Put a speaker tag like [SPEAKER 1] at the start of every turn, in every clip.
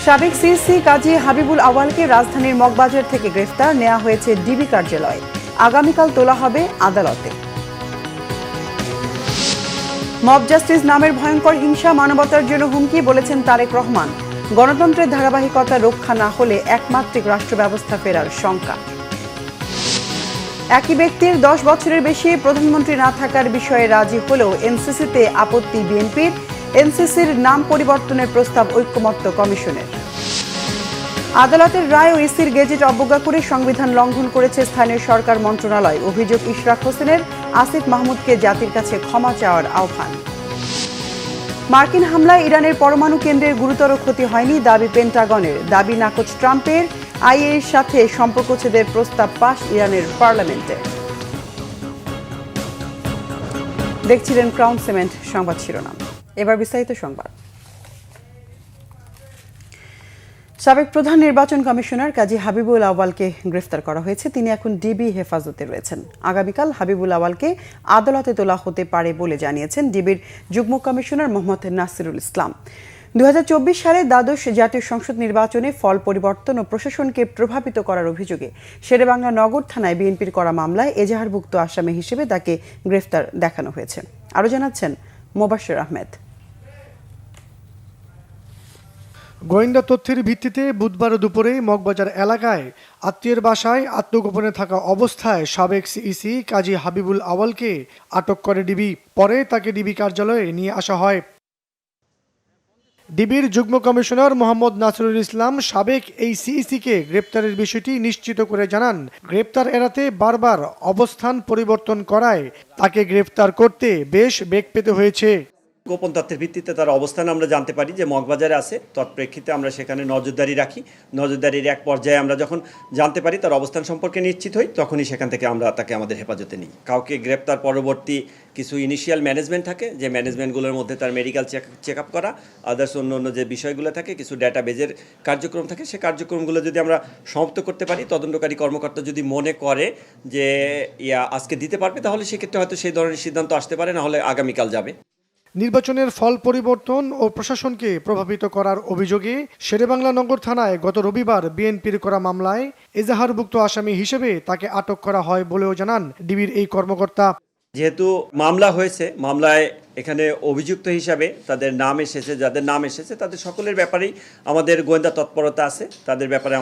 [SPEAKER 1] সাবেক সিএসি কাজী হাবিবুল আওয়ালকে রাজধানীর মগবাজার থেকে গ্রেফতার নেওয়া হয়েছে ডিবি কার্যালয়ে। আগামীকাল তোলা হবে আদালতে। মব জাস্টিস নামের ভয়ঙ্কর হিংসা মানবতার জন্য হুমকি বলেছেন তারেক রহমান। গণতন্ত্রের ধারাবাহিকতা রক্ষা না হলে একমাত্রিক রাষ্ট্র ব্যবস্থা ফেরার শঙ্কা। একই ব্যক্তির 10 বছরের বেশি প্রধানমন্ত্রী না থাকার বিষয়ে রাজি হলেও এনসিসিতে আপত্তি বিএনপির। এনসিসির নাম পরিবর্তনের প্রস্তাব ঐকমত্য কমিশনের। আদালতের রায় ও ইসির গেজেট অবজ্ঞা করে সংবিধান লঙ্ঘন করেছে স্থানীয় সরকার মন্ত্রণালয়। অভিযোগ ইশরাক হোসেনের। আসিফ মাহমুদকে জাতির কাছে ক্ষমা চাওয়ার আহ্বান। মার্কিন হামলায় ইরানের পরমাণু কেন্দ্রের গুরুতর ক্ষতি হয়নি দাবি পেন্টাগনের। দাবি নাকচ ট্রাম্পের। আইএর সাথে সম্পর্কচ্ছেদের প্রস্তাব পাশ ইরানের পার্লামেন্টে। দেখছিলেন ক্রাউন সিমেন্ট সংবাদ শিরোনাম। এবার বিস্তারিত সংবাদ। সাবেক প্রধান নির্বাচন কমিশনার কাজী হাবিবুল আওয়ালকে গ্রেফতার করা হয়েছে। তিনি এখন ডিবি হেফাজতে রয়েছেন। আগামীকাল হাবিবুল আওয়ালকে আদালতে তোলা হতে পারে বলে জানিয়েছেন ডিবির যুগ্ম কমিশনার মোহাম্মদ নাসিরুল ইসলাম। 2024 সালে দ্বাদশ জাতীয় সংসদ নির্বাচনে ফল পরিবর্তন ও প্রশাসনকে প্রভাবিত করার অভিযোগে শেরেবাংলা নগর থানায় বিএনপির করা মামলায় এজাহারভুক্ত আসামি হিসেবে তাকে গ্রেফতার দেখানো হয়েছে। আরও জানাচ্ছেন মোবাশ্বের আহমেদ।
[SPEAKER 2] গোয়েন্দা তথ্যের ভিত্তিতে বুধবার দুপুরে মগবাজার এলাকায় আত্মীয়ের বাসায় আত্মগোপনে থাকা অবস্থায় সাবেক সিইসি কাজী হাবিবুল আওয়ালকে আটক করে ডিবি। পরে তাকে ডিবি কার্যালয়ে নিয়ে আসা হয়। ডিবির যুগ্ম কমিশনার মোহাম্মদ নাসিরুল ইসলাম সাবেক এই সিইসিকে গ্রেপ্তারের বিষয়টি নিশ্চিত করে জানান, গ্রেপ্তার এড়াতে বারবার অবস্থান পরিবর্তন করায় তাকে গ্রেপ্তার করতে বেশ বেগ পেতে হয়েছে।
[SPEAKER 3] গোপন তথ্যের ভিত্তিতে তার অবস্থান আমরা জানতে পারি যে মগবাজারে আছে। তৎপ্রেক্ষিতে আমরা সেখানে নজরদারি রাখি। নজরদারির এক পর্যায়ে আমরা যখন জানতে পারি তার অবস্থান সম্পর্কে নিশ্চিত হই, তখনই সেখান থেকে আমরা তাকে আমাদের হেফাজতে নিই। কাউকে গ্রেপ্তার পরবর্তী কিছু ইনিশিয়াল ম্যানেজমেন্ট থাকে, যে ম্যানেজমেন্টগুলোর মধ্যে তার মেডিকেল চেক আপ করা, আদার্স অন্য যে বিষয়গুলো থাকে, কিছু ডাটাবেজের কার্যক্রম থাকে, সেই কার্যক্রমগুলো যদি আমরা সমাপ্ত করতে পারি, তদন্তকারী কর্মকর্তা যদি মনে করে যে আজকে দিতে পারবে, তাহলে সেক্ষেত্রে হয়তো সেই ধরনের সিদ্ধান্ত আসতে পারে, না হলে আগামীকাল যাবে।
[SPEAKER 2] নির্বাচনের ফল পরিবর্তন ও প্রশাসনকে প্রভাবিত করার অভিযোগে শেরেবাংলা নগর থানায় গত রবিবার বিএনপির করা মামলায় এজাহারভুক্ত আসামি হিসেবে তাকে আটক করা হয় বলেও জানান ডিবির এই কর্মকর্তা।
[SPEAKER 3] যেহেতু মামলা হয়েছে, মামলায় এখানে অভিযুক্ত হিসাবে তাদের নাম এসেছে, যাদের নাম এসেছে তাদের সকলের ব্যাপারেই আমাদের গোয়েন্দা তৎপরতা আছে। তাদের ব্যাপারে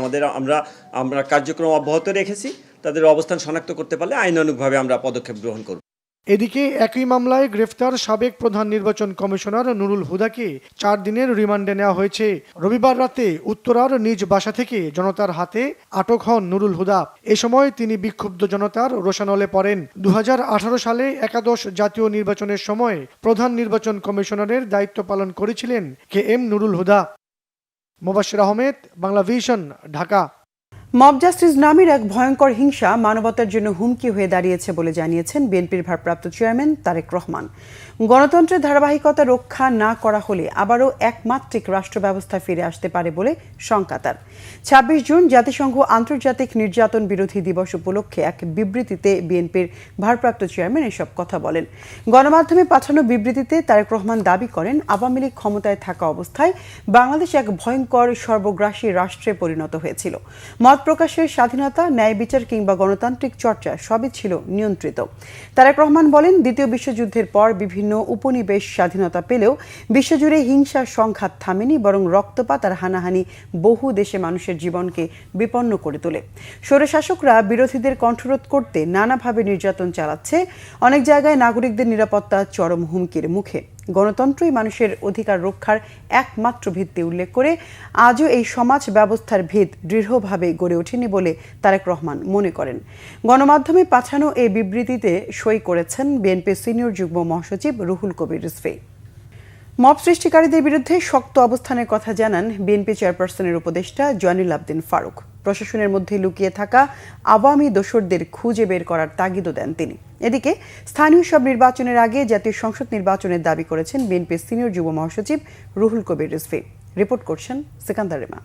[SPEAKER 3] আমরা কার্যক্রম অব্যাহত রেখেছি। তাদের অবস্থান শনাক্ত করতে পারলে আইনানুগভাবে আমরা পদক্ষেপ গ্রহণ করব।
[SPEAKER 2] এদিকে একই মামলায় গ্রেফতার সাবেক প্রধান নির্বাচন কমিশনার নুরুল হুদাকে 4 দিনের রিমান্ডে নেওয়া হয়েছে। রবিবার রাতে উত্তরার নিজ বাসা থেকে জনতার হাতে আটক হন নুরুল হুদা। এ সময় তিনি বিক্ষুব্ধ জনতার রোষানলে পড়েন। 2018 সালে একাদশ জাতীয় নির্বাচনের সময় প্রধান নির্বাচন কমিশনারের দায়িত্ব পালন করেছিলেন KM Nurul Huda. Mobassher Ahmed, Bangla vision, Dhaka.
[SPEAKER 1] Mob justice নামের এক ভয়ঙ্কর হিংসা মানবতার জন্য হুমকি হয়ে দাঁড়িয়েছে বলে জানিয়েছেন বিএনপির ভারপ্রাপ্ত চেয়ারম্যান তারেক রহমান। গণতন্ত্রের ধারাবাহিকতা রক্ষা না করা হলে আবারও একমাত্রিক রাষ্ট্র ব্যবস্থা ফিরে আসতে পারে বলে শঙ্কা তার। 26 জুন জাতিসংঘ আন্তর্জাতিক নির্যাতন বিরোধী দিবস উপলক্ষে এক বিবৃতিতে বিএনপির ভারপ্রাপ্ত চেয়ারম্যান এসব কথা বলেন। গণমাধ্যমে পাঠানো বিবৃতিতে তারেক রহমান দাবি করেন, আওয়ামী লীগ ক্ষমতায় থাকা অবস্থায় বাংলাদেশ এক ভয়ঙ্কর সর্বগ্রাসী রাষ্ট্রে পরিণত হয়েছিল। মত প্রকাশের স্বাধীনতা, ন্যায় বিচার কিংবা গণতান্ত্রিক চর্চা সবই ছিল নিয়ন্ত্রিত। তারেক রহমান বলেন, দ্বিতীয় বিশ্বযুদ্ধের পর বিভিন্ন উপনিবেশ স্বাধীনতা পেলেও বিশ্বজুড়ে হিংসার সংঘাত থামেনি, বরং রক্তপাত আর হানাহানি বহু দেশে মানুষের জীবনকে বিপন্ন করে তোলে। স্বৈরশাসকরা বিরোধীদের কণ্ঠরোধ করতে নানাভাবে নির্যাতন চালাচ্ছে। অনেক জায়গায় নাগরিকদের নিরাপত্তা চরম হুমকির মুখে। গণতন্ত্রই মানুষের অধিকার রক্ষার একমাত্র ভিত্তি উল্লেখ করে আজও এই সমাজ ব্যবস্থার ভিত দৃঢ়ভাবে গড়ে ওঠেনি বলে তারেক রহমান মনে করেন। গণমাধ্যমে পাঠানো এই বিবৃতিতে সই করেছেন বিএনপির সিনিয়র যুগ্ম মহাসচিব রুহুল কবির রিজভী। মব সৃষ্টিকারীদের বিরুদ্ধে শক্ত অবস্থানের কথা জানান বিএনপি চেয়ারপারসনের উপদেষ্টা জয়নুল আবদিন ফারুক। প্রশাসনের মধ্যে লুকিয়ে থাকা আওয়ামী দোসরদের খুঁজে বের করার তাগিদও দেন তিনি। এদিকে স্থানীয় সব নির্বাচনের আগে জাতীয় সংসদ নির্বাচনের দাবি করেছেন বিএনপির সিনিয়র যুব মহাসচিব রুহুল কবির রিজভী। রিপোর্ট করছেন সিকান্দার রেমা।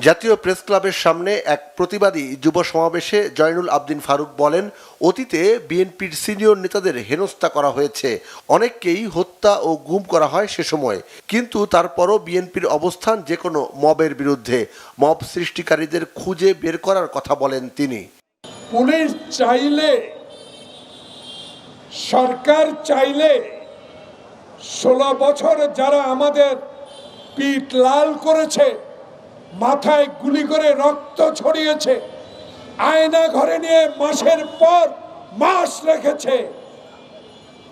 [SPEAKER 4] জাতীয় প্রেস ক্লাবের সামনে এক প্রতিবাদী যুব সমাবেশে জয়নুল আবদিন ফারুক বলেন, অতীতে বিএনপির সিনিয়র নেতাদের হেনস্থা করা হয়েছে, অনেককেই হত্যা ও গুম করা হয় সে সময়, কিন্তু তারপরও বিএনপির অবস্থান যে কোনো মবের বিরুদ্ধে। মব সৃষ্টিকারীদের খুঁজে বের করার কথা বলেন তিনি।
[SPEAKER 5] পুলিশ চাইলে, সরকার চাইলে 16 বছর যারা আমাদের পিঠ লাল করেছে, মাথায় গুলি করে রক্ত ছড়িয়েছে, আয়না ঘরে নিয়ে মাসের পর মাস রেখেছে,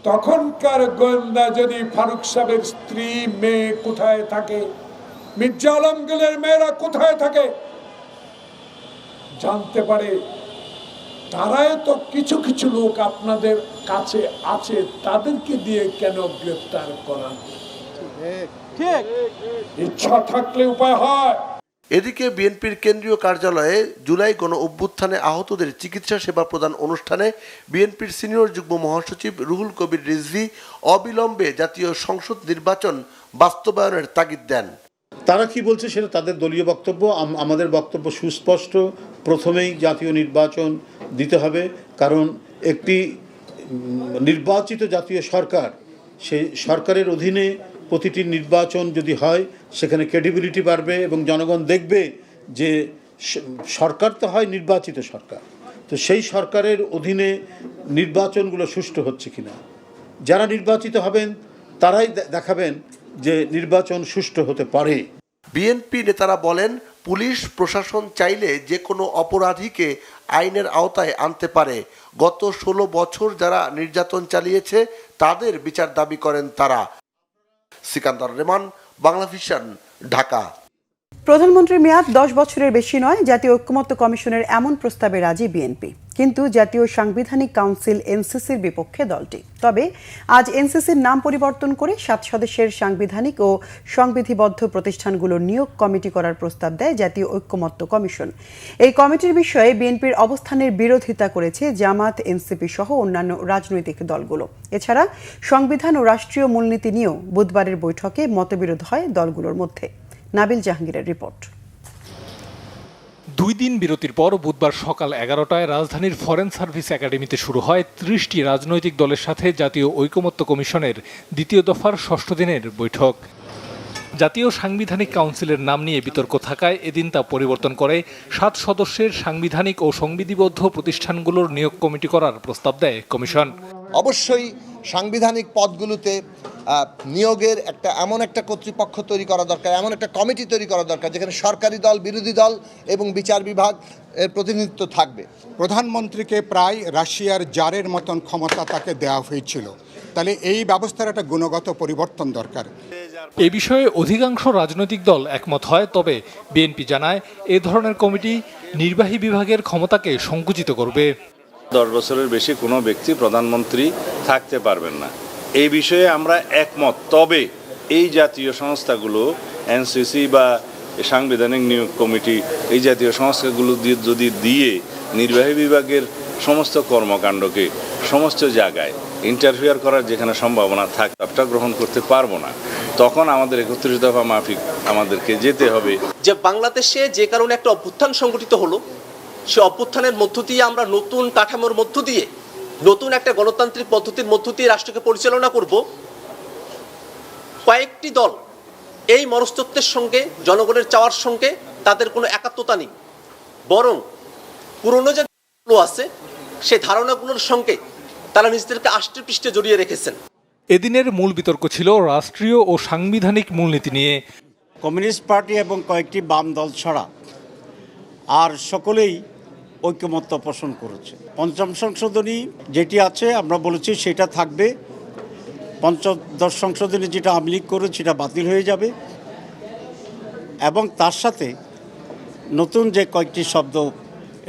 [SPEAKER 5] তখনকার গোয়েন্দা যদি ফারুক সাহেবের স্ত্রী মেয়ে কোথায় থাকে, মির্জা আলমগীরের মেয়েরা কোথায় থাকে জানতে পারে, তারাই তো কিছু কিছু লোক আপনাদের কাছে আছে, তাদেরকে দিয়ে কেন গ্রেফতার করা? ইচ্ছা থাকলে উপায় হয়।
[SPEAKER 4] এদিকে বিএনপির কেন্দ্রীয় কার্যালয়ে জুলাই গণ অভ্যুত্থানে আহতদের চিকিৎসা সেবা প্রদান অনুষ্ঠানে বিএনপির সিনিয়র যুগ্ম মহাসচিব রুহুল কবির রিজভী অবিলম্বে জাতীয় সংসদ নির্বাচন বাস্তবায়নের তাগিদ দেন।
[SPEAKER 6] তারা কি বলছে সেটা তাদের দলীয় বক্তব্য, আমাদের বক্তব্য সুস্পষ্ট। প্রথমেই জাতীয় নির্বাচন দিতে হবে, কারণ একটি নির্বাচিত জাতীয় সরকার, সেই সরকারের অধীনে প্রতিটি নির্বাচন যদি হয় সেখানে ক্রেডিবিলিটি বাড়বে এবং জনগণ দেখবে যে সরকার তো হয় নির্বাচিত সরকার, তো সেই সরকারের অধীনে নির্বাচনগুলো সুষ্ঠু হচ্ছে কিনা। যারা নির্বাচিত হবেন তারাই দেখাবেন যে নির্বাচন সুষ্ঠু হতে পারে।
[SPEAKER 4] বিএনপি নেতারা বলেন, পুলিশ প্রশাসন চাইলে যে কোনো অপরাধীকে আইনের আওতায় আনতে পারে। গত 16 বছর যারা নির্যাতন চালিয়েছে তাদের বিচার দাবি করেন তারা। সিকান্দার রেমান, বাংলাভিশন, ঢাকা।
[SPEAKER 1] প্রধানমন্ত্রীর মেয়াদ 10 বছরের বেশি নয়, জাতীয় ঐক্যমত্য কমিশনের এমন প্রস্তাবে রাজি বিএনপি, কিন্তু জাতীয় সাংবিধানিক কাউন্সিল এনসিসির বিপক্ষে দলটি। তবে আজ এনসিসির নাম পরিবর্তন করে 7 সদস্যের সাংবিধানিক ও সংবিধিবদ্ধ প্রতিষ্ঠানগুলোর নিয়োগ কমিটি করার প্রস্তাব দেয় জাতীয় ঐক্যমত্য কমিশন। এই কমিটির বিষয়ে বিএনপির অবস্থানের বিরোধিতা করেছে জামাত, এনসিপি সহ অন্যান্য রাজনৈতিক দলগুলো। এছাড়া সংবিধান ও রাষ্ট্রীয় মূলনীতি নিয়েও বুধবারের বৈঠকে মতবিরোধ হয় দলগুলোর মধ্যে। নাবিল জাহাঙ্গীরের রিপোর্ট।
[SPEAKER 7] 2 দিন বিরতির পর বুধবার সকাল 11টায় রাজধানীর ফরেন সার্ভিস একাডেমিতে শুরু হয় 30টি রাজনৈতিক দলের সাথে জাতীয় ঐকমত্য কমিশনের দ্বিতীয় দফার 6ষ্ঠ দিনের বৈঠক। জাতীয় সাংবিধানিক কাউন্সিলের নাম নিয়ে বিতর্ক থাকায় এদিন তা পরিবর্তন করে 7 সদস্যের সাংবিধানিক ও সংবিধিবদ্ধ প্রতিষ্ঠানগুলোর নিয়োগ কমিটি করার প্রস্তাব দেয় কমিশন।
[SPEAKER 8] অবশ্যই সাংবিধানিক পদগুলোতে নিয়োগের এমন একটা কর্তৃপক্ষ তৈরি করা দরকার, এমন একটা কমিটি তৈরি করা দরকার যেখানে সরকারি দল, বিরোধী দল এবং বিচার বিভাগ এর প্রতিনিধিত্ব থাকবে।
[SPEAKER 9] প্রধানমন্ত্রীকে প্রায় রাশিয়ার জারের মতন ক্ষমতা তাকে দেওয়া হয়েছিল, তাহলে এই ব্যবস্থার একটা গুণগত পরিবর্তন দরকার।
[SPEAKER 7] এ বিষয়ে অধিকাংশ রাজনৈতিক দল একমত হয়, তবে বিএনপি জানায় এ ধরনের কমিটি নির্বাহী বিভাগের ক্ষমতাকে সংকুচিত করবে।
[SPEAKER 10] 10 বছরের বেশি কোনো ব্যক্তি প্রধানমন্ত্রী থাকতে পারবেন না, এই বিষয়ে আমরা একমত। তবে এই জাতীয় সংস্থাগুলো এনসিসি বা সাংবিধানিক নিয়োগ কমিটি, এই জাতীয় সংস্থাগুলো দিয়ে নির্বাহী বিভাগের সমস্ত কর্মকাণ্ডকে সমস্ত জায়গায় ইন্টারফেয়ার করার যেখানে সম্ভাবনা থাকে সবটা গ্রহণ করতে পারবো না, তখন আমাদের 31 দফা মাফিক আমাদেরকে যেতে হবে।
[SPEAKER 11] যে বাংলাদেশে যে কারণে একটা অভ্যুত্থান সংগঠিত হলো, সে অভ্যুত্থানের মধ্য দিয়ে আমরা নতুন কাঠামোর মধ্য দিয়ে, নতুন একটা গণতান্ত্রিক পদ্ধতির মধ্য দিয়ে রাষ্ট্রকে পরিচালনা করব। কয়েকটি দল এই মনস্তত্ত্বের সঙ্গে, জনগণের চাওয়ার সঙ্গে তাদের কোনো একাত্মতা নেই, বরং পুরনো যে ধারণাগুলো আছে সেই ধারণাগুলোর সঙ্গে তারা নিজেদেরকে আষ্টে পৃষ্ঠে জড়িয়ে রেখেছেন।
[SPEAKER 7] এদিনের মূল বিতর্ক ছিল রাষ্ট্রীয় ও সাংবিধানিক মূলনীতি নিয়ে।
[SPEAKER 12] কমিউনিস্ট পার্টি এবং কয়েকটি বাম দল ছাড়া আর সকলেই ঐক্যমত্য পোষণ করেছে। ৫ম সংশোধনী যেটি আছে আমরা বলেছি সেটা থাকবে, ৫ম সংশোধনী যেটা আওয়ামী লীগ করে সেটা বাতিল হয়ে যাবে, এবং তার সাথে নতুন যে কয়েকটি শব্দ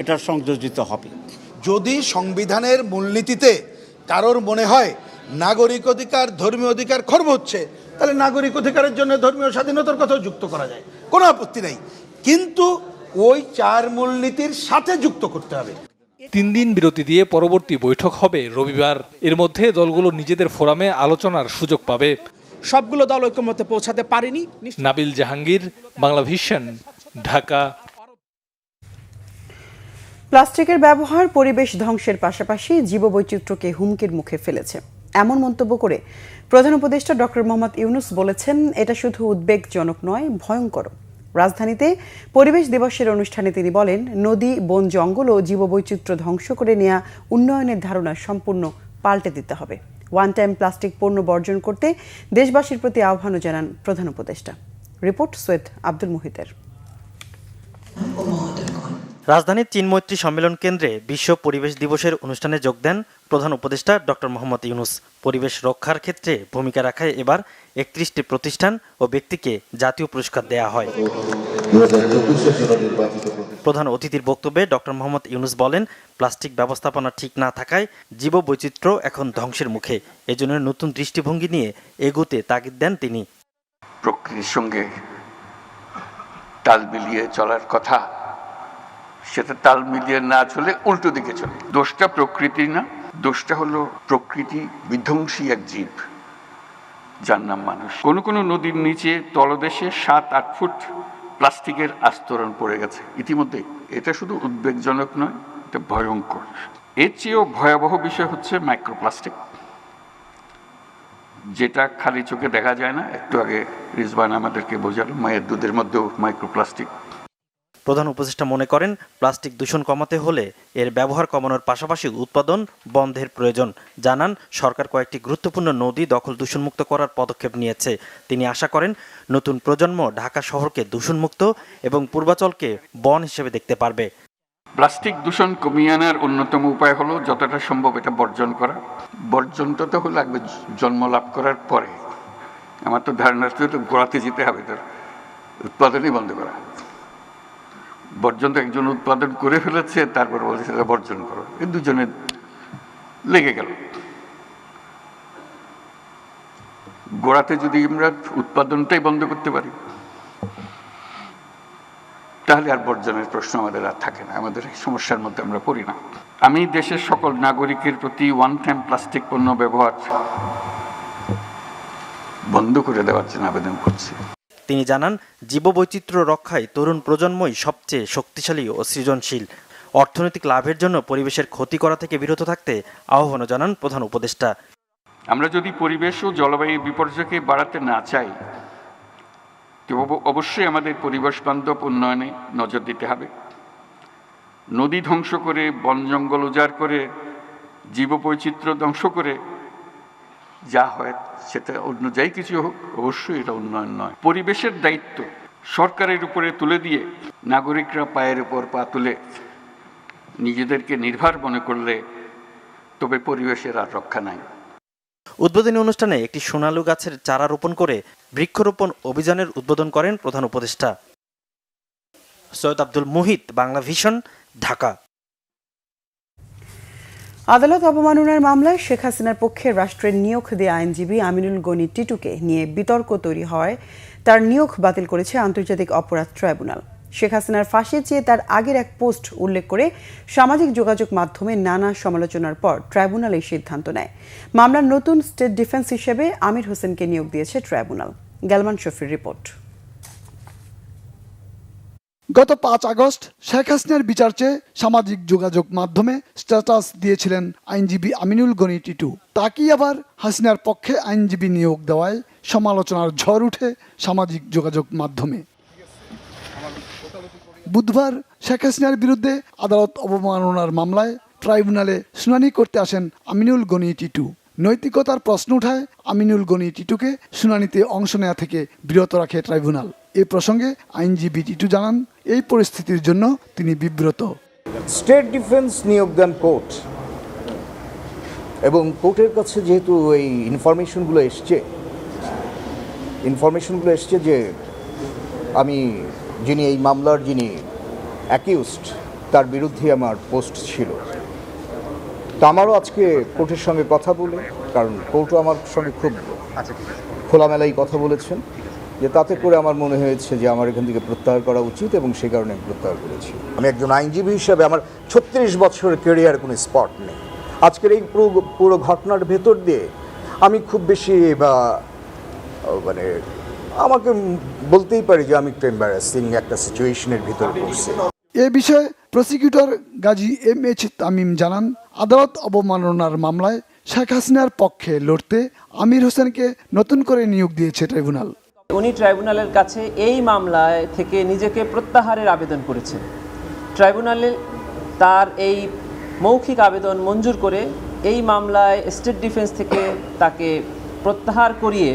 [SPEAKER 12] এটা সংযোজিত হবে।
[SPEAKER 13] যদি সংবিধানের মূলনীতিতে কারোর মনে হয় নাগরিক অধিকার, ধর্মীয় অধিকার খর্ব হচ্ছে, তাহলে নাগরিক অধিকারের জন্য ধর্মীয় স্বাধীনতার কথাও যুক্ত করা যায়, কোনো আপত্তি নেই, কিন্তু ওই 4 মূলনীতির সাথে যুক্ত করতে হবে।
[SPEAKER 7] 3 দিন বিরতি দিয়ে পরবর্তী বৈঠক হবে রবিবার। এর মধ্যে দলগুলো নিজেদের ফোরামে আলোচনার সুযোগ পাবে।
[SPEAKER 14] সবগুলো দল ঐক্যমত্যে পৌঁছাতে পারেনি।
[SPEAKER 7] নাবিল জাহাঙ্গীর, বাংলাভিশন, ঢাকা।
[SPEAKER 1] প্লাস্টিকের ব্যবহার পরিবেশ ধ্বংসের পাশাপাশি জীববৈচিত্র্যকে হুমকির মুখে ফেলেছে এমন মন্তব্য করে প্রধান উপদেষ্টা ডক্টর মোহাম্মদ ইউনূস বলেছেন, এটা শুধু উদ্বেগজনক নয়, ভয়ঙ্কর। রাজধানীতে পরিবেশ দিবসের অনুষ্ঠানে তিনি বলেন, নদী, বন, জঙ্গল ও জীববৈচিত্র্য ধ্বংস করে নেওয়া উন্নয়নের ধারণা সম্পূর্ণ পাল্টে দিতে হবে। ওয়ান টাইম প্লাস্টিক পণ্য বর্জন করতে দেশবাসীর প্রতি আহ্বানও জানান প্রধান উপদেষ্টা। রিপোর্ট সৈয়দ আব্দুল মুহিতের।
[SPEAKER 14] রাজধানীর চীন মৈত্রী সম্মেলন কেন্দ্রে বিশ্ব পরিবেশ দিবসের অনুষ্ঠানে যোগ দেন প্রধান উপদেষ্টা ডক্টর মোহাম্মদ ইউনূস। পরিবেশ রক্ষার ক্ষেত্রে ভূমিকা রাখায় এবার 31টি প্রতিষ্ঠান ও ব্যক্তিকে জাতীয় পুরস্কার দেয়া হয়। প্রধান অতিথির বক্তব্যে ডক্টর মোহাম্মদ ইউনূস বলেন, প্লাস্টিক ব্যবস্থাপনা ঠিক না থাকায় জীববৈচিত্র্য এখন ধ্বংসের মুখে। এজন্য নতুন দৃষ্টিভঙ্গি নিয়ে এগোতে তাগিদ দেন তিনি।
[SPEAKER 15] প্রকৃতির সঙ্গে তাল মিলিয়ে চলার কথা, সেটা তাল মিলিয়ে না চলে উল্টো দিকে চলে। দোষটা প্রকৃতি না, দোষটা হলো প্রকৃতি বিধ্বংসী এক জীব যার নাম মানুষ। কোনো নদীর নিচে তলদেশে 7-8 ফুট প্লাস্টিকের আস্তরণ পড়ে গেছে ইতিমধ্যে। এটা শুধু উদ্বেগজনক নয়, এটা ভয়ঙ্কর। এর চেয়েও ভয়াবহ বিষয় হচ্ছে মাইক্রোপ্লাস্টিক, যেটা খালি চোখে দেখা যায় না। একটু আগে রিজওয়ান আমাদেরকে বোঝালো, মায়ের দুধের মধ্যেও মাইক্রোপ্লাস্টিক।
[SPEAKER 14] প্রধান উপদেষ্টা মনে করেন, প্লাস্টিক দূষণ কমাতে হলে এর ব্যবহার কমানোর পাশাপাশি উৎপাদন বন্ধের প্রয়োজন। জানান, সরকার কয়েকটি গুরুত্বপূর্ণ নদী দখল দূষণমুক্ত করার পদক্ষেপ নিয়েছে। তিনি আশা করেন, নতুন প্রজন্ম ঢাকা শহরকে দূষণমুক্ত এবং পূর্বাচলকে বন হিসেবে দেখতে পারবে।
[SPEAKER 15] প্লাস্টিক দূষণ কমিয়ে আনার অন্যতম উপায় হলো যতটা সম্ভব এটা বর্জন করা। বর্জনটা তো হলো লাগবে জন্ম লাভ করার পরে। আমার তো ধারণা তো গোড়াতে যেতে হবে, তার উৎপাদনই বন্ধ করা। বর্জন তো একজন উৎপাদন করে ফেলেছে, তারপর বলছে সেটা বর্জন করো, এই দুজনে লেগে গেল। গোড়াতে যদি আমরা উৎপাদনটাই বন্ধ করতে পারি, তাহলে আর বর্জনের প্রশ্ন আমাদের আর থাকে না, আমাদের এই সমস্যার মধ্যে আমরা পড়ি না। আমি দেশের সকল নাগরিকের প্রতি ওয়ান টাইম প্লাস্টিক পণ্য ব্যবহার বন্ধ করে দেওয়ার জন্য আবেদন করছি।
[SPEAKER 14] তিনি জানান, জীববৈচিত্র্য রক্ষায় তরুণ প্রজন্মই সবচেয়ে শক্তিশালী ও সৃজনশীল। অর্থনৈতিক লাভের জন্য পরিবেশের ক্ষতি করা থেকে বিরত থাকতে আহ্বানও জানান প্রধান উপদেষ্টা।
[SPEAKER 15] আমরা যদি পরিবেশ ও জলবায়ু বিপর্যয়কে বাড়াতে না চাই, অবশ্যই আমাদের পরিবেশ বান্ধব উন্নয়নে নজর দিতে হবে। নদী ধ্বংস করে, বন জঙ্গল উজাড় করে, জীববৈচিত্র্য ধ্বংস করে যা হয় সেটা অন্য যাই কিছু হোক, অবশ্যই এটা উন্নয়ন নয়। পরিবেশের দায়িত্ব সরকারের উপরে তুলে দিয়ে নাগরিকরা পায়ের উপর পা তুলে নিজেদেরকে নির্ভর মনে করলে তবে পরিবেশের আর রক্ষা নাই।
[SPEAKER 14] উদ্বোধনী অনুষ্ঠানে একটি সোনালু গাছের চারা রোপণ করে বৃক্ষরোপণ অভিযানের উদ্বোধন করেন প্রধান উপদেষ্টা। সৈয়দ আব্দুল মুহিত, বাংলা ভিশন, ঢাকা।
[SPEAKER 1] আদালত অবমাননার মামলায় শেখ হাসিনার পক্ষে রাষ্ট্রের নিয়োগ দেয়া আইনজীবী আমিনুল গনি টিটুকে নিয়ে বিতর্ক তৈরি হওয়ায় তার নিয়োগ বাতিল করেছে আন্তর্জাতিক অপরাধ ট্রাইব্যুনাল। শেখ হাসিনার ফাঁসি চেয়ে তার আগের এক পোস্ট উল্লেখ করে সামাজিক যোগাযোগ মাধ্যমে নানা সমালোচনার পর ট্রাইব্যুনাল এই সিদ্ধান্ত নেয়। মামলার নতুন স্টেট ডিফেন্স হিসেবে আমির হোসেনকে নিয়োগ দিয়েছে ট্রাইব্যুনাল। গ্যালমান শফির রিপোর্ট।
[SPEAKER 16] গত 5 আগস্ট শেখ হাসিনার বিচার চেয়ে সামাজিক যোগাযোগ মাধ্যমে স্ট্যাটাস দিয়েছিলেন আইনজীবী আমিনুল গনি টিটু। তাকেই আবার হাসিনার পক্ষে আইনজীবী নিয়োগ দেওয়ায় সমালোচনার ঝড় উঠে সামাজিক যোগাযোগ মাধ্যমে। বুধবার শেখ হাসিনার বিরুদ্ধে আদালত অবমাননার মামলায় ট্রাইব্যুনালে শুনানি করতে আসেন আমিনুল গনি টিটু। নৈতিকতার প্রশ্ন উঠায় আমিনুল গনি টিটুকে শুনানিতে অংশ নেওয়া থেকে বিরত রাখে ট্রাইব্যুনাল। এ প্রসঙ্গে আইনজীবী টিটু জানান, এই পরিস্থিতির জন্য তিনি বিব্রত।
[SPEAKER 17] স্টেট ডিফেন্স নিয়োগ দেন কোর্ট, এবং কোর্টের কাছে যেহেতু এই ইনফরমেশনগুলো এসছে যে আমি যিনি এই মামলার যিনি অ্যাকিউজড তার বিরুদ্ধে আমার পোস্ট ছিল, তো আমারও আজকে কোর্টের সঙ্গে কথা বলে, কারণ কোর্টও আমার সঙ্গে খুব খোলামেলাই কথা বলেছেন, যে তাতে করে আমার মনে হয়েছে যে আমার এখান থেকে প্রত্যাহার করা উচিত, এবং সেই কারণে আমি প্রত্যাহার করেছি। আমি একজন আইনজীবী হিসাবে আমার 36 বছরের ক্যারিয়ার কোনো স্পট নেই। আজকের এই পুরো ঘটনার ভেতর দিয়ে আমি খুব বেশি আমাকে বলতেই পারি যে আমি একটু এম্বারাসিং একটা সিচুয়েশনের ভিতর পড়ছি।
[SPEAKER 16] এ বিষয়ে প্রসিকিউটর গাজী MH তামিম জানান, আদালত অবমাননার মামলায় শেখ হাসিনার পক্ষে লড়তে আমির হোসেনকে নতুন করে নিয়োগ দিয়েছে ট্রাইব্যুনাল।
[SPEAKER 18] উনি ট্রাইব্যুনালের কাছে এই মামলায় থেকে নিজেকে প্রত্যাহারের আবেদন করেছেন। ট্রাইব্যুনালে তার এই মৌখিক আবেদন মঞ্জুর করে এই মামলায় স্টেট ডিফেন্স থেকে তাকে প্রত্যাহার করিয়ে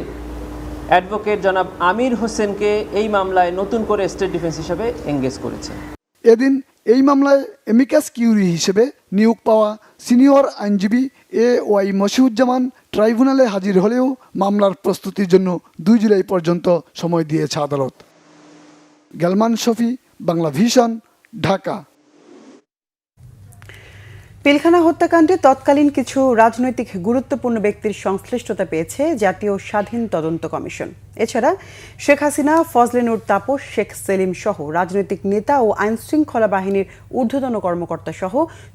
[SPEAKER 18] অ্যাডভোকেট জনাব আমির হোসেনকে এই মামলায় নতুন করে স্টেট ডিফেন্স হিসেবে এঙ্গেজ করেছে।
[SPEAKER 16] এদিন এই মামলায় এমিকাস কিউরি হিসেবে নিয়োগ পাওয়া সিনিয়র আইনজীবী AY মশিউজ্জামান ট্রাইব্যুনালে হাজির হলেও মামলার প্রস্তুতির জন্য 2 জুলাই পর্যন্ত সময় দিয়েছে আদালত। গালমান শফি, বাংলা ভিশন, ঢাকা।
[SPEAKER 1] পিলখানা হত্যাকাণ্ডে তৎকালীন কিছু রাজনৈতিক গুরুত্বপূর্ণ ব্যক্তির সংশ্লিষ্টতা পেয়েছে জাতীয় স্বাধীন তদন্ত কমিশন। এছাড়া শেখ হাসিনা, ফজলে নূর তাপস, শেখ সেলিম সহ রাজনৈতিক নেতা ও আইনশৃঙ্খলা বাহিনীর ঊর্ধ্বতন কর্মকর্তা সহ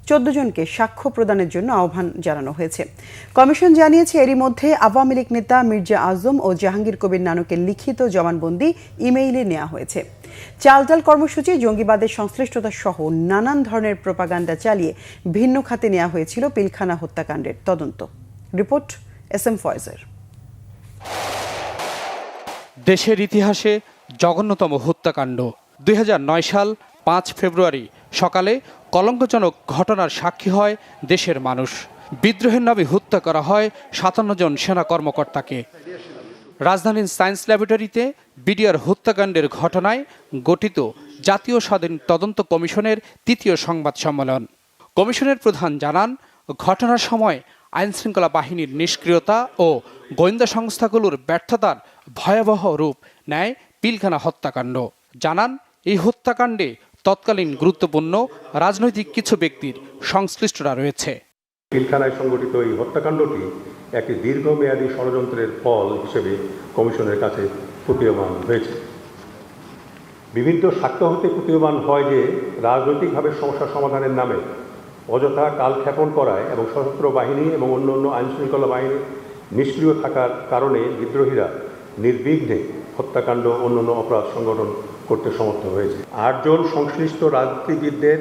[SPEAKER 1] 14 জনকে সাক্ষ্য প্রদানের জন্য আহ্বান জানানো হয়েছে। কমিশন জানিয়েছে, এরই মধ্যে আওয়ামী লীগ নেতা মির্জা আজম ও জাহাঙ্গীর কবির নানকের লিখিত জবানবন্দি ইমেইলে নেওয়া হয়েছে। চালডাল কর্মসূচি, জঙ্গিবাদের সংশ্লিষ্টতা সহ নানান ধরনের প্রোপাগান্ডা চালিয়ে ভিন্ন খাতে নেওয়া হয়েছিল পিলখানা হত্যাকাণ্ডের তদন্ত। Report SM ফয়েজের।
[SPEAKER 19] দেশের ইতিহাসে জঘন্যতম হত্যাকাণ্ড। 2009 সাল 5 ফেব্রুয়ারি সকালে কলঙ্কজনক ঘটনার সাক্ষী হয় দেশের মানুষ। বিদ্রোহের নামে হত্যা করা হয় 57 জন সেনা কর্মকর্তাকে। রাজধানীর সায়েন্স ল্যাবরেটরিতে বিডিআর হত্যাকাণ্ডের ঘটনায় গঠিত জাতীয় স্বাধীন তদন্ত কমিশনের 3য় সংবাদ সম্মেলন। কমিশনের প্রধান জানান, ঘটনার সময় আইনশৃঙ্খলা বাহিনীর নিষ্ক্রিয়তা ও গোয়েন্দা সংস্থাগুলোর ব্যর্থতার ভয়াবহ রূপ নেয় পিলখানা হত্যাকাণ্ড। জানান, এই হত্যাকাণ্ডে তৎকালীন গুরুত্বপূর্ণ রাজনৈতিক কিছু ব্যক্তির সংশ্লিষ্টতা রয়েছে।
[SPEAKER 20] পিলখানায় সংঘটিত এই হত্যাকাণ্ডটি একটি দীর্ঘমেয়াদী ষড়যন্ত্রের ফল হিসেবে কমিশনের কাছে প্রতীয়মান হয়েছে। বিভিন্ন সাক্ষ্য হতে প্রতীয়মান হয় যে রাজনৈতিকভাবে সমস্যা সমাধানের নামে অযথা কালক্ষেপণ করায় এবং সশস্ত্র বাহিনী এবং অন্যান্য আইনশৃঙ্খলা বাহিনী নিষ্ক্রিয় থাকার কারণে বিদ্রোহীরা নির্বিঘ্নে হত্যাকাণ্ড অন্যান্য অপরাধ সংগঠন করতে সমর্থ হয়েছে। 8 জন সংশ্লিষ্ট রাজনীতিবিদদের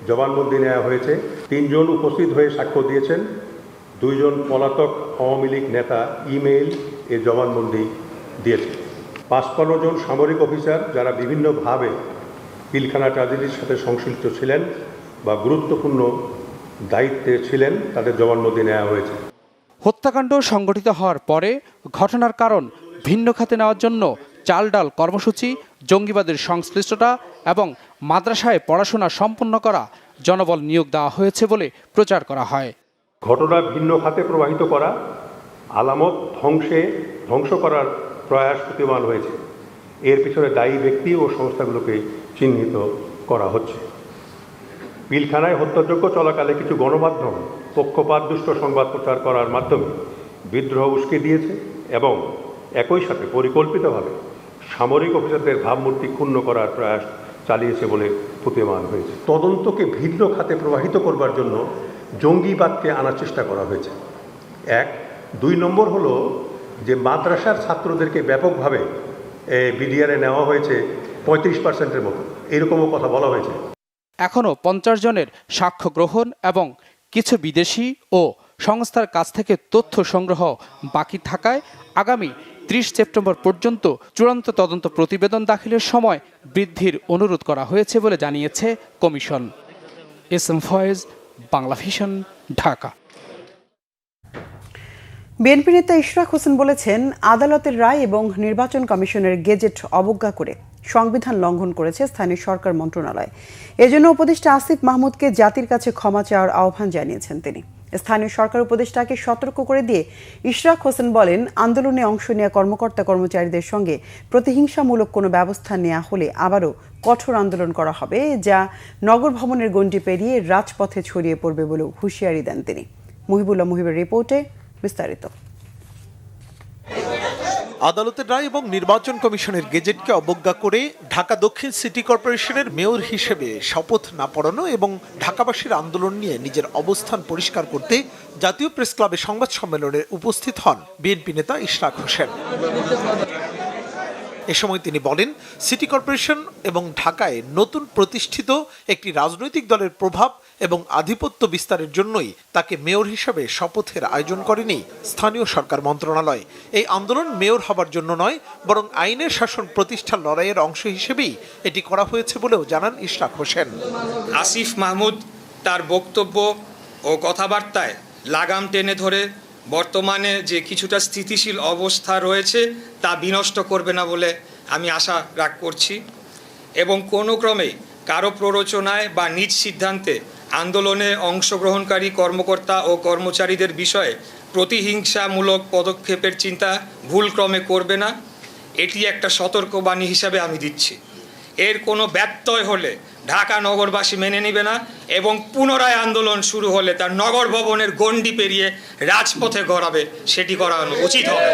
[SPEAKER 20] জবানবন্দি নেওয়া হয়েছে। 3 জন উপস্থিত হয়ে সাক্ষ্য দিয়েছেন। 2 জন পলাতক আওয়ামী লীগ নেতা ইমেইল এ জবানবন্দি দিয়েছে। 55 জন সামরিক অফিসার যারা বিভিন্নভাবে পিলখানা ট্র্যাজেডির সাথে সংশ্লিষ্ট ছিলেন বা গুরুত্বপূর্ণ দায়িত্বে ছিলেন, তাদের জবানবন্দি নেওয়া হয়েছে।
[SPEAKER 19] হত্যাকাণ্ড সংঘটিত হওয়ার পরে ঘটনার কারণ ভিন্ন খাতে নেওয়ার জন্য চালডাল কর্মসূচি, জঙ্গিবাদের সংশ্লিষ্টতা এবং মাদ্রাসায় পড়াশোনা সম্পন্ন করা জনবল নিয়োগ দেওয়া হয়েছে বলে প্রচার করা হয়।
[SPEAKER 20] ঘটনা ভিন্ন খাতে প্রবাহিত করা, আলামত ধ্বংস করার প্রয়াস প্রতীয়মান হয়েছে। এর পিছনে দায়ী ব্যক্তি ও সংস্থাগুলোকে চিহ্নিত করা হচ্ছে। পিলখানায় হত্যাযজ্ঞ চলাকালে কিছু গণমাধ্যম পক্ষপাতদুষ্ট সংবাদ প্রচার করার মাধ্যমে বিদ্রোহ উস্কে দিয়েছে এবং একই সাথে পরিকল্পিতভাবে সামরিক অফিসারদের ভাবমূর্তি ক্ষুণ্ণ করার প্রয়াস চালিয়েছে বলে প্রতীয়মান হয়েছে। তদন্তকে ভিন্ন খাতে প্রবাহিত করবার জন্য জঙ্গিবাদকে আনার চেষ্টা করা হয়েছে। 1, 2 নম্বর হলো যে মাদ্রাসার ছাত্রদেরকে ব্যাপকভাবে বিডিআরে নেওয়া হয়েছে 35%-এর মতো, এরকমও কথা বলা হয়েছে।
[SPEAKER 19] এখনও 50 জনের সাক্ষ্য গ্রহণ এবং কিছু বিদেশি ও সংস্থার কাছ থেকে তথ্য সংগ্রহ বাকি থাকায় আগামী 30 সেপ্টেম্বর পর্যন্ত চূড়ান্ত তদন্ত প্রতিবেদন দাখিলের সময় বৃদ্ধির অনুরোধ করা হয়েছে বলে জানিয়েছে commission. SM Foyez, Bangla vision, Dhaka.
[SPEAKER 1] BNP নেতা ইশরাক হোসেন বলেছেন, আদালতের রায় এবং নির্বাচন কমিশনের গেজেট অবজ্ঞা করে সংবিধান লঙ্ঘন করেছে স্থানীয় সরকার মন্ত্রণালয়। এজন্য উপদেষ্টা আসিফ মাহমুদকে জাতির কাছে ক্ষমা চাওয়ার আহ্বান জানিয়েছেন তিনি। স্থানীয় সরকার উপদেষ্টাকে সতর্ক করে দিয়ে ইশরাক হোসেন বলেন, আন্দোলনে অংশ নেওয়া কর্মকর্তা কর্মচারীদের সঙ্গে প্রতিহিংসামূলক কোনো ব্যবস্থা নেওয়া হলে আবারও কঠোর আন্দোলন করা হবে, যা নগর ভবনের গণ্ডি পেরিয়ে রাজপথে ছড়িয়ে পড়বে বলেও হুঁশিয়ারি দেন তিনি। মুহিবুল্লাহ মুহিবের রিপোর্টে বিস্তারিত।
[SPEAKER 21] আদালতের রায় এবং নির্বাচন কমিশনের গেজেটকে অবজ্ঞা করে ঢাকা দক্ষিণ সিটি কর্পোরেশনের মেয়র হিসেবে শপথ না পড়ানো এবং ঢাকাবাসীর আন্দোলন নিয়ে নিজের অবস্থান পরিষ্কার করতে জাতীয় প্রেস ক্লাবে সংবাদ সম্মেলনে উপস্থিত হন বিএনপি নেতা ইশরাক হোসেন। এ সময় তিনি বলেন, সিটি কর্পোরেশন এবং ঢাকায় নতুন প্রতিষ্ঠিত একটি রাজনৈতিক দলের প্রভাব এবং আধিপত্য বিস্তারের জন্যই তাকে মেয়র হিসেবে শপথের আয়োজন করেনি স্থানীয় সরকার মন্ত্রণালয়। এই আন্দোলন মেয়র হবার জন্য নয়, বরং আইনের শাসন প্রতিষ্ঠার লড়াইয়ের অংশ হিসেবেই এটি করা হয়েছে বলেও জানান ইশরাক হোসেন।
[SPEAKER 3] আসিফ মাহমুদ তার বক্তব্য ও কথাবার্তায় লাগাম টেনে ধরে বর্তমানে যে কিছুটা স্থিতিশীল অবস্থা রয়েছে তা বিনষ্ট করবে না বলে আমি আশা করছি এবং কোনো ক্রমে কারো প্ররোচনায় বা নিজ সিদ্ধান্তে আন্দোলনে অংশগ্রহণকারী কর্মকর্তা ও কর্মচারীদের বিষয়ে প্রতিহিংসামূলক পদক্ষেপের চিন্তা ভুলক্রমে করবে না, এটি একটা সতর্কবাণী হিসাবে আমি দিচ্ছি। এর কোনো ব্যত্যয় হলে ঢাকা নগরবাসী মেনে নেবে না এবং পুনরায় আন্দোলন শুরু হলে তার নগর ভবনের গণ্ডি পেরিয়ে রাজপথে গড়াবে, সেটি করা উচিত হবে।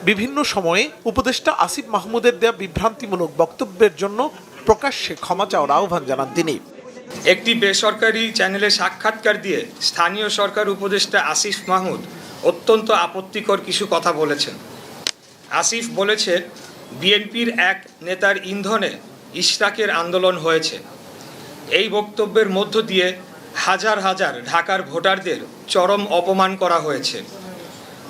[SPEAKER 21] বিভিন্ন সময়ে উপদেষ্টা আসিফ মাহমুদের দেয়া বিভ্রান্তিমূলক বক্তব্যের জন্য প্রকাশ্যে ক্ষমা চাওয়ার আহ্বান জানান তিনি।
[SPEAKER 3] একটি বেসরকারি চ্যানেলে সাক্ষাৎকার দিয়ে স্থানীয় সরকার উপদেষ্টা আসিফ মাহমুদ অত্যন্ত আপত্তিকর কিছু কথা বলেছেন। আসিফ বলেছে, বিএনপির এক নেতার ইন্ধনে ইশরাকের আন্দোলন হয়েছে। এই বক্তব্যের মধ্য দিয়ে হাজার হাজার ঢাকার ভোটারদের চরম অপমান করা হয়েছে।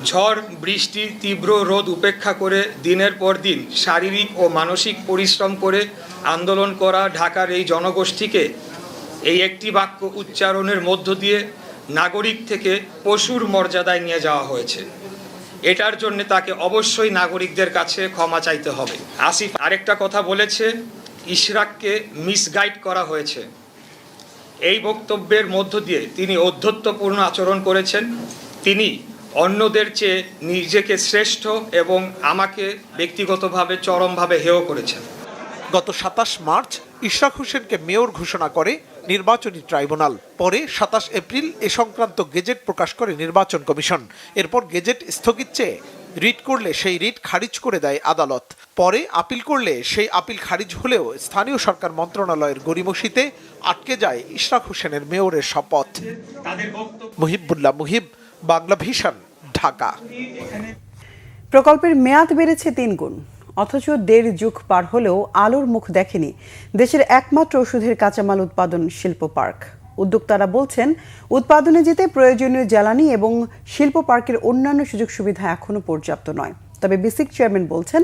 [SPEAKER 3] ঝড় বৃষ্টি তীব্র রোদ উপেক্ষা করে দিনের পর দিন শারীরিক ও মানসিক পরিশ্রম করে আন্দোলন করা ঢাকার এই জনগোষ্ঠীকে এই একটি বাক্য উচ্চারণের মধ্য দিয়ে নাগরিক থেকে পশুর মর্যাদায় নিয়ে যাওয়া হয়েছে। এটার জন্য তাকে অবশ্যই নাগরিকদের কাছে ক্ষমা চাইতে হবে। আসিফ আরেকটা কথা বলেছে, ইশরাককে মিসগাইড করা হয়েছে। এই বক্তব্যের মধ্য দিয়ে তিনি ঔদ্ধত্যপূর্ণ আচরণ করেছেন। তিনি অন্যদের চেয়ে নিজেকে শ্রেষ্ঠ এবং আমাকে ব্যক্তিগতভাবে চরমভাবে হেয় করেছেন।
[SPEAKER 21] গত 27 মার্চ ইশরাক হোসেনকে মেয়র ঘোষণা করে নির্বাচনী ট্রাইব্যুনাল। পরে 27 এপ্রিল এ সংক্রান্ত গেজেট প্রকাশ করে নির্বাচন কমিশন। এরপর গেজেট স্থগিত চেয়ে রিট করলে সেই রিট খারিজ করে দেয় আদালত। পরে আপিল করলে সেই আপিল খারিজ হলেও স্থানীয় সরকার মন্ত্রণালয়ের গড়িমসিতে আটকে যায় ইশরাক হোসেনের মেয়রের শপথ। মুহিবুল্লাহ মুহিব, বাংলা ভিশন, ঢাকা।
[SPEAKER 1] প্রকল্পের মেয়াদ বেড়েছে 3 গুণ, অথচ 1.5 যুগ পার হলেও আলোর মুখ দেখেনি দেশের একমাত্র ওষুধের কাঁচামাল উৎপাদন শিল্প পার্ক। উদ্যোক্তারা বলছেন, উৎপাদনে যেতে প্রয়োজনীয় জ্বালানি এবং শিল্প পার্কের অন্যান্য সুযোগ সুবিধা এখনও পর্যাপ্ত নয়। তবে বিসিক চেয়ারম্যান বলছেন,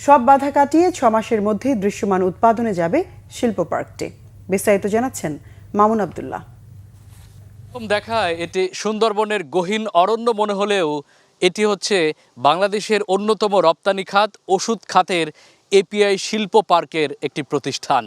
[SPEAKER 1] সব বাধা কাটিয়ে 6 মাসের মধ্যেই দৃশ্যমান উৎপাদনে যাবে শিল্প পার্কটি। বিস্তারিত জানাচ্ছেন মামুন আব্দুল্লাহ।
[SPEAKER 22] দেখায় এটি সুন্দরবনের গহীন অরণ্য মনে হলেও এটি হচ্ছে বাংলাদেশের অন্যতম রপ্তানি খাত ওষুধ খাতের এপিআই শিল্প পার্কের একটি প্রতিষ্ঠান,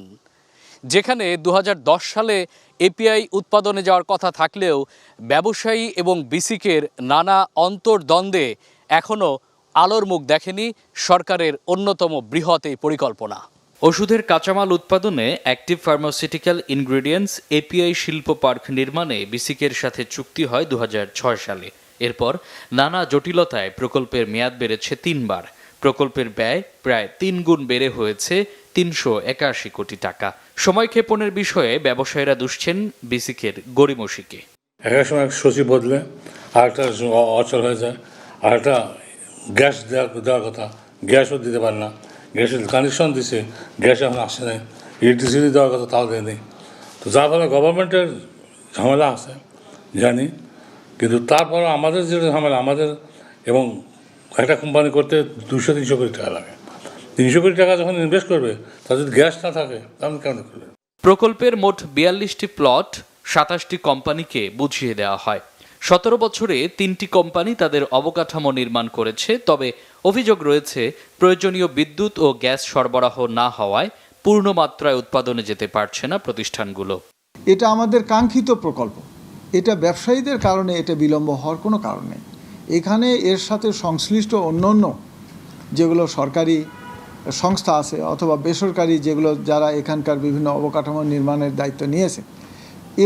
[SPEAKER 22] যেখানে 2010 সালে এপিআই উৎপাদনে যাওয়ার কথা থাকলেও ব্যবসায়ী এবং বিসিকের নানা অন্তর্দ্বন্দ্বে এখনও আলোর মুখ দেখেনি সরকারের অন্যতম বৃহৎ এই পরিকল্পনা।
[SPEAKER 23] ওষুধের কাঁচামাল উৎপাদনে অ্যাক্টিভ ফার্মাসিউটিক্যাল ইনগ্রেডিয়েন্টস এপিআই শিল্প পার্ক নির্মাণে বিসিকের সাথে চুক্তি হয় 2006 সালে। এরপর নানা জটিলতায় প্রকল্পের মেয়াদ বেড়েছে 3 বার। প্রকল্পের ব্যয় প্রায় 3 গুণ বেড়ে হয়েছে 381 কোটি টাকা। সময়ক্ষেপণের বিষয়ে ব্যবসায়ীরা দুষছেন বিসিকের গড়িমসিকে।
[SPEAKER 24] এক সময় সচিব বদলে আরেকটা অচল হয়ে যায়, আরেকটা গ্যাস দেওয়ার কথা, গ্যাসও দিতে পারে না। গ্যাসের কানেকশন দিছে, গ্যাস এখন আসে নাই। ইলেকট্রিসিটি দেওয়ার কথা তাও দেয়নি। তো যার ফলে গভর্নমেন্টের ঝামেলা আছে জানি, কিন্তু তারপর আমাদের যে ঝামেলা, আমাদের এবং একটা কোম্পানি করতে 200-300 কোটি টাকা লাগে। 300 কোটি টাকা যখন ইনভেস্ট করবে, তার যদি গ্যাস না থাকে তখন কেন করবে?
[SPEAKER 23] প্রকল্পের মোট 42টি প্লট 27টি কোম্পানিকে বুঝিয়ে দেওয়া হয়। 17 বছরে 3টি কোম্পানি তাদের অবকাঠামো নির্মাণ করেছে। তবে অভিযোগ রয়েছে, প্রয়োজনীয় বিদ্যুৎ ও গ্যাস সরবরাহ না হওয়ায় পূর্ণ মাত্রায় উৎপাদনে যেতে পারছে না প্রতিষ্ঠানগুলো।
[SPEAKER 25] এটা আমাদের কাঙ্ক্ষিত প্রকল্প, এটা ব্যবসায়ীদের কারণে এটা বিলম্ব হওয়ার কোনো কারণ নেই। এখানে এর সাথে সংশ্লিষ্ট অন্যান্য যেগুলো সরকারি সংস্থা আছে অথবা বেসরকারি যেগুলো যারা এখানকার বিভিন্ন অবকাঠামো নির্মাণের দায়িত্ব নিয়েছে,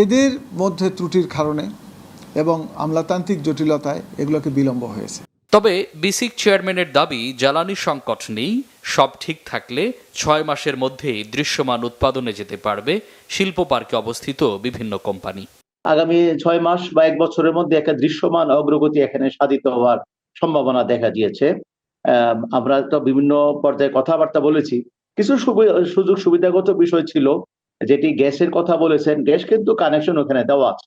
[SPEAKER 25] এদের মধ্যে ত্রুটির কারণে এবং আমলাতান্ত্রিক জটিলতায় এগুলোকে বিলম্ব হয়েছে।
[SPEAKER 23] তবে বিসিক চেয়ারম্যানের দাবি, জ্বালানি সংকট নেই, সব ঠিক থাকলে 6 মাসের মধ্যেই দৃশ্যমান উৎপাদনে যেতে পারবে শিল্প পার্কে অবস্থিত বিভিন্ন কোম্পানি।
[SPEAKER 26] আগামী 6 মাস বা 1 বছরের মধ্যে একটা দৃশ্যমান অগ্রগতি এখানে সাধিত হওয়ার সম্ভাবনা দেখা দিয়েছে।
[SPEAKER 2] আমরা তো বিভিন্ন পর্যায়ে কথাবার্তা বলেছি। কিছু সুযোগ সুবিধাগত বিষয় ছিল, যেটি গ্যাসের কথা বলেছেন, গ্যাস কিন্তু কানেকশন ওখানে দেওয়া আছে।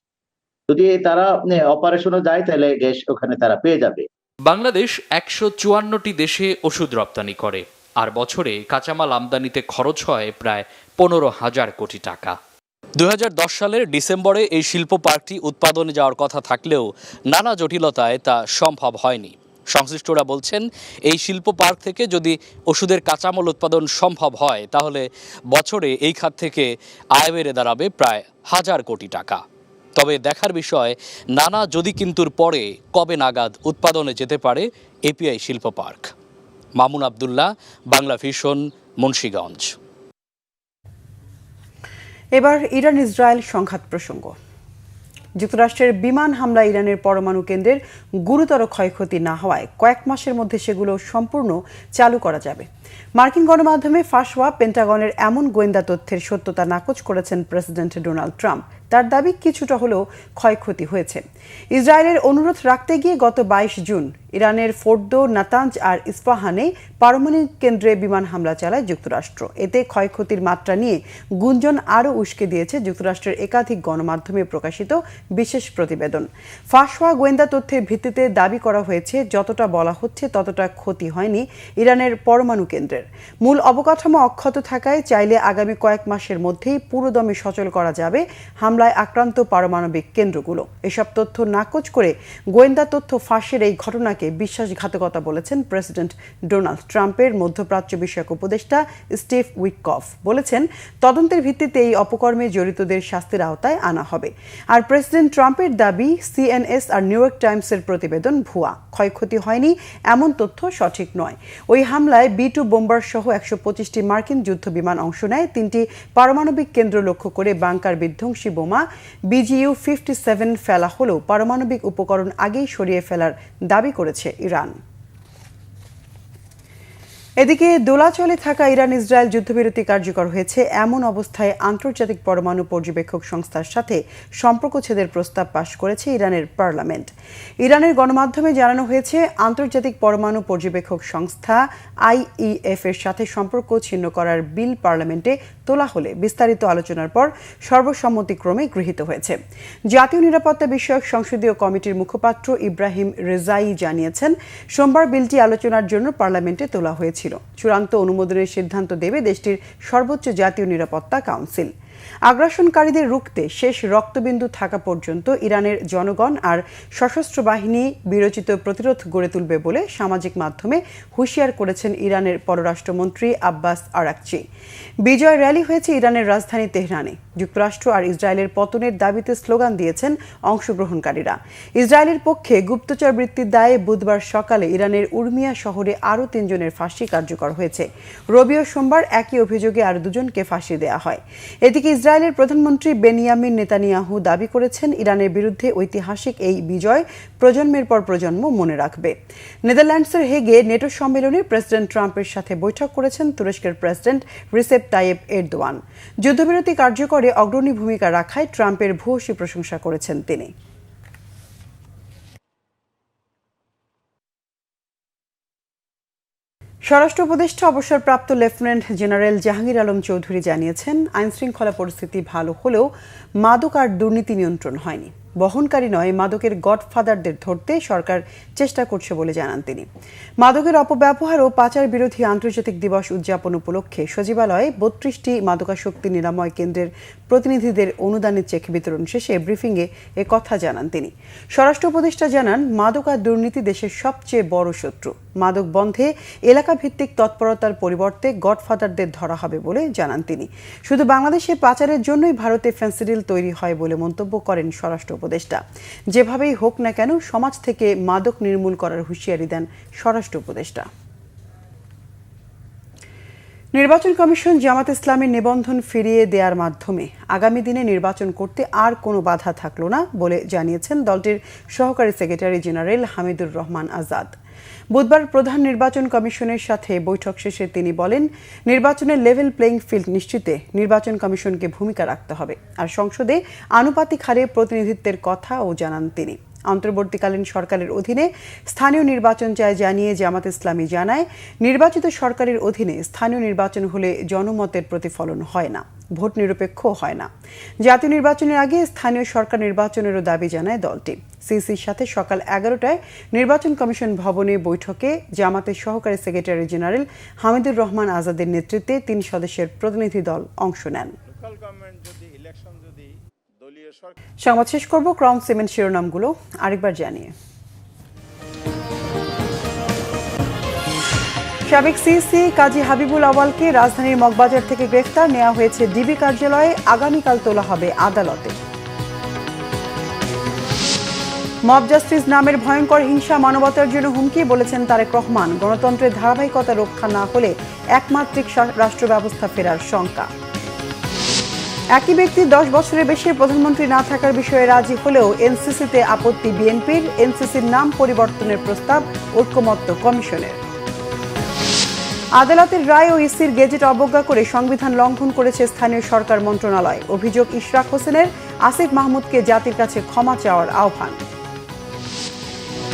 [SPEAKER 2] যদি তারা অপারেশনে যায় তাহলে গ্যাস ওখানে তারা পেয়ে যাবে।
[SPEAKER 23] বাংলাদেশ 154টি দেশে ওষুধ রপ্তানি করে, আর বছরে কাঁচামাল আমদানিতে খরচ হয় প্রায় 15,000 কোটি টাকা।
[SPEAKER 22] 2010 সালের ডিসেম্বরে এই শিল্প পার্কটি উৎপাদনে যাওয়ার কথা থাকলেও নানা জটিলতায় তা সম্ভব হয়নি। সংশ্লিষ্টরা বলছেন, এই শিল্প পার্ক থেকে যদি ওষুধের কাঁচামাল উৎপাদন সম্ভব হয় তাহলে বছরে এই খাত থেকে আয় বেড়ে দাঁড়াবে প্রায় 1000 কোটি টাকা। তবে দেখার বিষয়, নানা যদি কিন্তুর পরে কবে নাগাদ উৎপাদনে যেতে পারে এপিআই শিল্প পার্ক। মামুন আব্দুল্লাহ, বাংলা ভিশন, মুন্সিগঞ্জ।
[SPEAKER 1] এবার ইরান ইসরায়েল সংঘাত প্রসঙ্গ। যুক্তরাষ্ট্রের বিমান হামলা ইরানের পরমাণু কেন্দ্রের গুরুতর ক্ষয়ক্ষতি না হওয়ায় কয়েক মাসের মধ্যে সেগুলো সম্পূর্ণ চালু করা যাবে। মার্কিন গণমাধ্যমে ফাঁস হওয়া পেন্টাগনের এমন গোয়েন্দা তথ্যের সত্যতা নাকচ করেছেন প্রেসিডেন্ট ডোনাল্ড ট্রাম্প। তার দাবি কিছুটা হলেও ক্ষয়ক্ষতি হয়েছে। ইসরায়েলের অনুরোধ রাখতে গিয়ে গত 22 জুন ইরানের ফোর্দো, নাতাঞ্জ আর ইস্পাহানে পারমাণবিক কেন্দ্রে বিমান হামলা চালায় যুক্তরাষ্ট্র। এতে ক্ষয়ক্ষতির মাত্রা নিয়ে গুঞ্জন আরও উস্কে দিয়েছে যুক্তরাষ্ট্রের একাধিক গণমাধ্যমে প্রকাশিত বিশেষ প্রতিবেদন। ফাঁস হওয়া গোয়েন্দা তথ্যের ভিত্তিতে দাবি করা হয়েছে, যতটা বলা হচ্ছে ততটা ক্ষতি হয়নি ইরানের পরমাণু কেন্দ্রের। মূল অবকাঠামো অক্ষত থাকায় চাইলে আগামী কয়েক মাসের মধ্যেই পুরোদমে সচল করা যাবে হামলায় আক্রান্ত পারমাণবিক কেন্দ্রগুলো। এসব তথ্য নাকচ করে গোয়েন্দা তথ্য ফাঁসের এই ঘটনাকে বিশ্বাসঘাতকতা বলেছেন প্রেসিডেন্ট ডোনাল্ড ট্রাম্পের মধ্যপ্রাচ্য বিষয়ক উপদেষ্টা স্টিভ উইটকফ। বলেছেন, তদন্তের ভিত্তিতে এই অপকর্মে জড়িতদের শাস্তির আওতায় আনা হবে। আর প্রেসিডেন্ট ট্রাম্পের দাবি, সিএনএস আর নিউ ইয়র্ক টাইমসের প্রতিবেদন ভুয়া, ক্ষয়ক্ষতি হয়নি এমন তথ্য সঠিক নয়। ওই হামলায় B-2 বোম্বার সহ 125টি মার্কিন যুদ্ধ বিমান অংশ নেয়। 3টি পারমাণবিক কেন্দ্র লক্ষ্য করে বাংকার বিধ্বংসী বোমা BGU-57 ফেলা হলেও পারমাণবিক উপকরণ আগেই সরিয়ে ফেলার দাবি করেছে ইরান। এদিকে দোলাচলে থাকা ইরান ইসরায়েল যুদ্ধবিরতি কার্যকর হয়েছে এমন অবস্থায় আন্তর্জাতিক পরমাণু পর্যবেক্ষক সংস্থার সাথে সম্পর্ক ছেদের প্রস্তাব পাশ করেছে ইরানের পার্লামেন্ট। ইরানের গণমাধ্যমে জানানো হয়েছে, আন্তর্জাতিক পরমাণু পর্যবেক্ষক সংস্থা IEF এর সাথে সম্পর্ক ছিন্ন করার বিল পার্লামেন্টে তোলা হলে বিস্তারিত আলোচনার পর সর্বসম্মতিক্রমে গৃহীত হয়েছে। জাতীয় নিরাপত্তা বিষয়ক সংসদীয় কমিটির মুখপাত্র ইব্রাহিম রেজাই জানিয়েছেন, সোমবার বিলটি আলোচনার জন্য পার্লামেন্টে তোলা হয়েছিল। চূড়ান্ত অনুমোদনের সিদ্ধান্ত দেবে দেশটির সর্বোচ্চ জাতীয় নিরাপত্তা কাউন্সিল। আগ্রাসনকারীদের রুখতে শেষ রক্তবিন্দু থাকা পর্যন্ত ইরানের জনগণ আর সশস্ত্র বাহিনী বিরচিত প্রতিরোধ গড়ে তুলবে বলে সামাজিক মাধ্যমে হুঁশিয়ার করেছেন ইরানের পররাষ্ট্রমন্ত্রী আব্বাস আরাকচি। বিজয় র্যালি হয়েছে ইরানের রাজধানী তেহরানে। যুক্তরাষ্ট্র আর ইসরায়েলের পতনের দাবিতে স্লোগান দিয়েছেন অংশগ্রহণকারীরা। ইসরায়েলের পক্ষে গুপ্তচর বৃত্তির দায়ে বুধবার সকালে ইরানের উর্মিয়া শহরে আরও 3 জনের ফাঁসি কার্যকর হয়েছে। রবি ও সোমবার একই অভিযোগে আরও 2 জনকে ফাঁসি দেওয়া হয়। এদিকে ইসরায়েলের প্রধানমন্ত্রী বেনিয়ামিন নেতানিয়াহু দাবি করেছেন, ইরানের বিরুদ্ধে ঐতিহাসিক এই বিজয় প্রজন্মের পর প্রজন্ম মনে রাখবে। নেদারল্যান্ডসের হেগে নেটো সম্মেলনে প্রেসিডেন্ট ট্রাম্পের সাথে বৈঠক করেছেন তুরস্কের প্রেসিডেন্ট রিসেপ তাইয়েপ এরদোয়ান। যুদ্ধবিরতি কার্যকরে অগ্রণী ভূমিকা রাখায় ট্রাম্পের ভূয়সী প্রশংসা করেছেন তিনি। স্বরাষ্ট্র উপদেষ্টা অবসরপ্রাপ্ত লেফটেন্যান্ট জেনারেল জাহাঙ্গীর আলম চৌধুরী জানিয়েছেন, আইনশৃঙ্খলা পরিস্থিতি ভালো হলেও মাদক আর দুর্নীতি নিয়ন্ত্রণ হয়নি। বহনকারী নয়, মাদকের গডফাদারদের ধরতে সরকার চেষ্টা করছে বলে জানান তিনি। মাদকের অপব্যবহার ও পাচার বিরোধী আন্তর্জাতিক দিবস উদযাপন উপলক্ষে সচিবালয়ে 32টি মাদকাসক্তি নিরাময় কেন্দ্রের প্রতিনিধিদের অনুদানের চেক বিতরণ শেষে ব্রিফিংয়ে কথা জানান তিনি। স্বরাষ্ট্র উপদেষ্টা জানান, মাদক আর দুর্নীতি দেশের সবচেয়ে বড় শত্রু। মাদক বন্ধে এলাকাভিত্তিক তৎপরতার পরিবর্তে গডফাদারদের ধরা হবে বলে জানান তিনি। শুধু বাংলাদেশে পাচারের জন্যই ভারতে ফেন্সিডিল তৈরি হয় বলে মন্তব্য করেন স্বরাষ্ট্র উপদেষ্টা। যেভাবেই হোক না কেন সমাজ থেকে মাদক নির্মূল করার হুঁশিয়ারি দেন স্বরাষ্ট্র উপদেষ্টা। নির্বাচন কমিশন জামাত ইসলামের নিবন্ধন ফিরিয়ে দেওয়ার মাধ্যমে আগামী দিনে নির্বাচন করতে আর কোনো বাধা থাকলো না বলে জানিয়েছেন দলটির সহকারী সেক্রেটারি জেনারেল হামিদুর রহমান আজাদ। বুধবার প্রধান নির্বাচন কমিশনের সাথে বৈঠক শেষে তিনি বলেন, নির্বাচনের লেভেল প্লেইং ফিল্ড নিশ্চিতে নির্বাচন কমিশনকে ভূমিকা রাখতে হবে। আর সংসদে আনুপাতিক হারে প্রতিনিধিত্বের কথাও জানান তিনি। অন্তর্বর্তীকালীন সরকারের অধীনে স্থানীয় নির্বাচন চায় জানিয়ে জামাত ইসলামী জানায়, নির্বাচিত সরকারের অধীনে স্থানীয় নির্বাচন হলে জনমতের প্রতিফলন হয় না, ভোট নিরপেক্ষ হয় না। জাতীয় নির্বাচনের আগে স্থানীয় সরকার নির্বাচনেরও দাবি জানায় দলটি। সিসির সাথে সকাল 11টায় নির্বাচন কমিশন ভবনে বৈঠকে জামাতের সহকারী সেক্রেটারি জেনারেল হামিদুর রহমান আজাদের নেতৃত্বে 3 সদস্যের প্রতিনিধি দল অংশ নেন। সংবাদ শেষ করব ক্রাউন সিমেন্ট শিরোনামগুলো আরেকবার জানিয়ে। সাবেক সিসি কাজী হাবিবুল আওয়ালকে রাজধানীর মগবাজার থেকে গ্রেফতার নেওয়া হয়েছে ডিবি কার্যালয়ে, আগামীকাল তোলা হবে আদালতে। মব জাস্টিস নামের ভয়ঙ্কর হিংসা মানবতার জন্য হুমকি বলেছেন তারেক রহমান। গণতন্ত্রের ধারাবাহিকতা রক্ষা না হলে একমাত্রিক রাষ্ট্র ব্যবস্থা ফেরার শঙ্কা। একই ব্যক্তি 10 বছরের বেশি প্রধানমন্ত্রী না থাকার বিষয়ে রাজি হলেও এনসিসিতে আপত্তি বিএনপির। এনসিসির নাম পরিবর্তনের প্রস্তাব ঐকমত্য কমিশনের। আদালতের রায় ও ইসির গেজেট অবজ্ঞা করে সংবিধান লঙ্ঘন করেছে স্থানীয় সরকার মন্ত্রণালয়। অভিযোগ ইশরাক হোসেনের, আসিফ মাহমুদকে জাতির কাছে ক্ষমা চাওয়ার আহ্বান।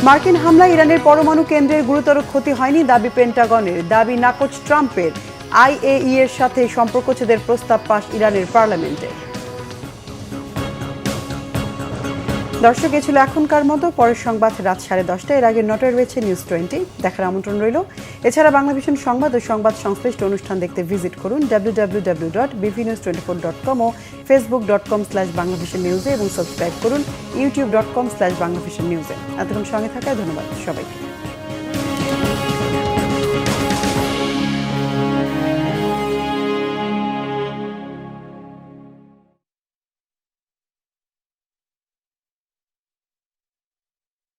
[SPEAKER 1] মার্কিন হামলায় ইরানের পরমাণু কেন্দ্রের গুরুতর ক্ষতি হয়নি দাবি পেন্টাগনের। দাবি নাকচ ট্রাম্পের। আইএই এর সাথে সম্পর্কচ্ছেদের প্রস্তাব পাশ ইরানের পার্লামেন্টে। দর্শক, এ ছিল এখনকার মতো। পরের সংবাদ রাত 10:30। এর আগে নটায় রয়েছে নিউজ 20। দেখার আমন্ত্রণ রইল। এছাড়া বাংলাভিশন সংবাদ ও সংবাদ সংশ্লিষ্ট অনুষ্ঠান দেখতে ভিজিট করুন www.bvnews24.com ও facebook.com/banglavishnnews এবং সাবস্ক্রাইব করুন youtube.com/banglavishnnews। এতক্ষণ সঙ্গে থাকায় ধন্যবাদ সবাইকে।